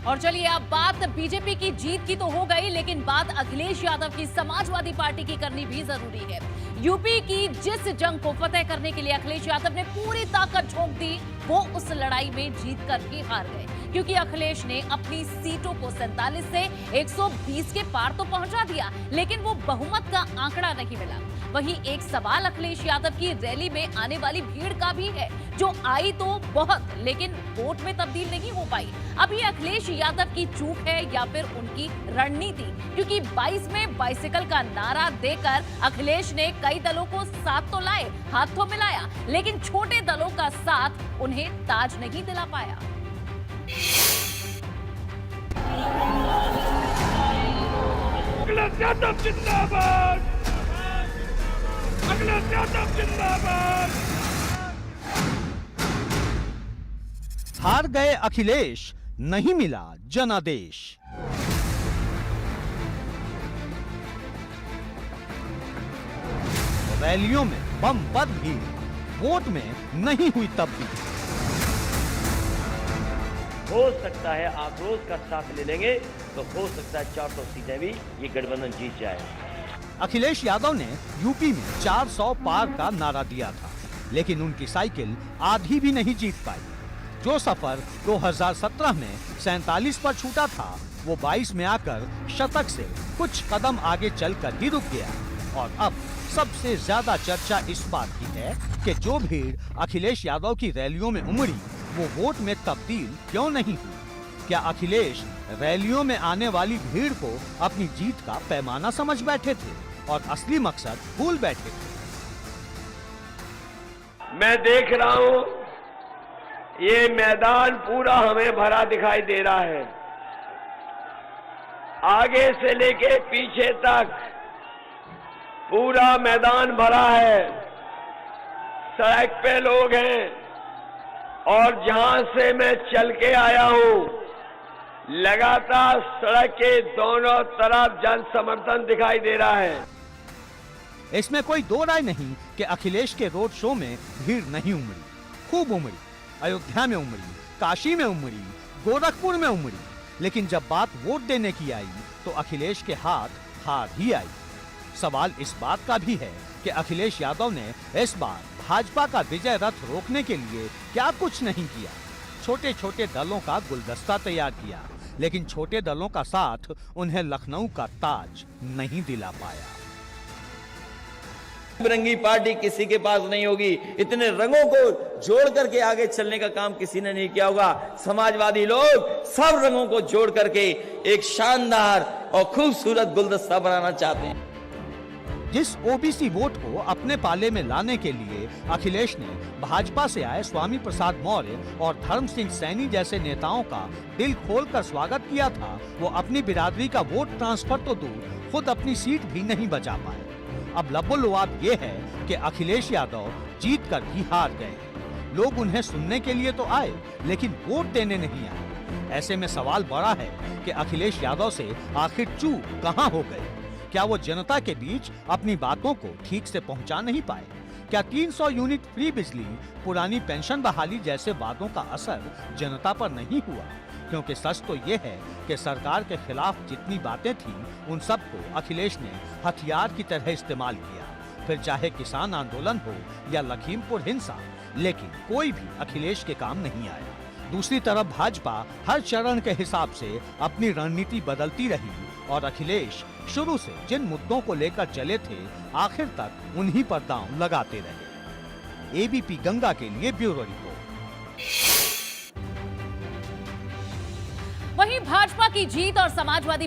और चलिए अब बात बीजेपी की जीत की तो हो गई, लेकिन बात अखिलेश यादव की समाजवादी पार्टी की करनी भी जरूरी है। यूपी की जिस जंग को फतेह करने के लिए अखिलेश यादव ने पूरी ताकत झोंक दी, वो उस लड़ाई में जीत कर ही हार गए, क्योंकि अखिलेश ने अपनी सीटों को 47 से 120 के पार तो पहुंचा दिया, लेकिन वो बहुमत का आंकड़ा नहीं मिला। वहीं एक सवाल अखिलेश यादव की रैली में आने वाली भीड़ का भी है, जो आई तो बहुत, लेकिन वोट में तब्दील नहीं हो पाई। अब ये अखिलेश यादव की चूक है या फिर उनकी रणनीति? क्योंकि 22 में बाइसिकल का नारा देकर अखिलेश ने कई दलों को साथ तो लाए, हाथ तो मिलाया, लेकिन छोटे दलों का साथ उन्हें ताज नहीं दिला पाया। अखिलेश यादव जिंदाबाद! अखिलेश यादव जिंदाबाद! हार गए अखिलेश, नहीं मिला जनादेश। रैलियों में बम बद भी, वोट में नहीं हुई तब्दीली। हो सकता है आक्रोश का साथ ले लेंगे तो हो सकता है 400 सीटें भी ये गठबंधन जीत जाए। अखिलेश यादव ने यूपी में 400 पार का नारा दिया था, लेकिन उनकी साइकिल आधी भी नहीं जीत पाई। जो सफर 2017 में 47 पर छूटा था, वो 22 में आकर शतक से कुछ कदम आगे चलकर ही रुक गया। और अब सबसे ज्यादा चर्चा इस बात की है कि जो भीड़ अखिलेश यादव की रैलियों में उमड़ी, वो वोट में तब्दील क्यों नहीं हुई? क्या अखिलेश रैलियों में आने वाली भीड़ को अपनी जीत का पैमाना समझ बैठे थे और असली मकसद भूल बैठे थे? मैं देख रहा हूं ये मैदान पूरा हमें भरा दिखाई दे रहा है, आगे से लेके पीछे तक पूरा मैदान भरा है। सड़क पे लोग हैं और जहां से मैं चल के आया हूं, लगातार सड़क के दोनों तरफ जन समर्थन दिखाई दे रहा है। इसमें कोई दो राय नहीं कि अखिलेश के रोड शो में भीड़ नहीं उमड़ी, खूब उमड़ी। अयोध्या में उमड़ी, काशी में उमड़ी, गोरखपुर में उमड़ी, लेकिन जब बात वोट देने की आई तो अखिलेश के हाथ हार ही आई। सवाल इस बात का भी है कि अखिलेश यादव ने इस बार भाजपा का विजय रथ रोकने के लिए क्या कुछ नहीं किया। छोटे छोटे दलों का गुलदस्ता तैयार किया, लेकिन छोटे दलों का साथ उन्हें लखनऊ का ताज नहीं दिला पाया। बिरंगी पार्टी किसी के पास नहीं होगी, इतने रंगों को जोड़ करके आगे चलने का काम किसी ने नहीं किया होगा। समाजवादी लोग सब रंगों को जोड़ करके एक शानदार और खूबसूरत गुलदस्ता बनाना चाहते हैं। जिस ओबीसी वोट को अपने पाले में लाने के लिए अखिलेश ने भाजपा से आए स्वामी प्रसाद मौर्य और धर्म सिंह सैनी जैसे नेताओं का दिल खोलकर स्वागत किया था, वो अपनी बिरादरी का वोट ट्रांसफर तो दूर, खुद अपनी सीट भी नहीं बचा पाए। अब लबोलुआब ये है कि अखिलेश यादव जीत कर भी हार गए। लोग उन्हें सुनने के लिए तो आए, लेकिन वोट देने नहीं आए। ऐसे में सवाल बड़ा है कि अखिलेश यादव से आखिर चूक कहां हो गई? क्या वो जनता के बीच अपनी बातों को ठीक से पहुंचा नहीं पाए? क्या 300 यूनिट फ्री बिजली, पुरानी पेंशन बहाली जैसे वादों का असर जनता पर नहीं हुआ? क्योंकि सच तो ये है कि सरकार के खिलाफ जितनी बातें थीं, उन सबको अखिलेश ने हथियार की तरह इस्तेमाल किया। फिर चाहे किसान आंदोलन हो या लखीमपुर हिंसा, लेकिन कोई भी अखिलेश के काम नहीं आया। दूसरी तरफ भाजपा हर चरण के हिसाब से अपनी रणनीति बदलती रही और अखिलेश शुरू से जिन मुद्दों को लेकर चले थे, आखिर तक उन्हीं पर दांव लगाते रहे। एबीपी गंगा के लिए ब्यूरो रिपोर्ट। वहीं भाजपा की जीत और समाजवादी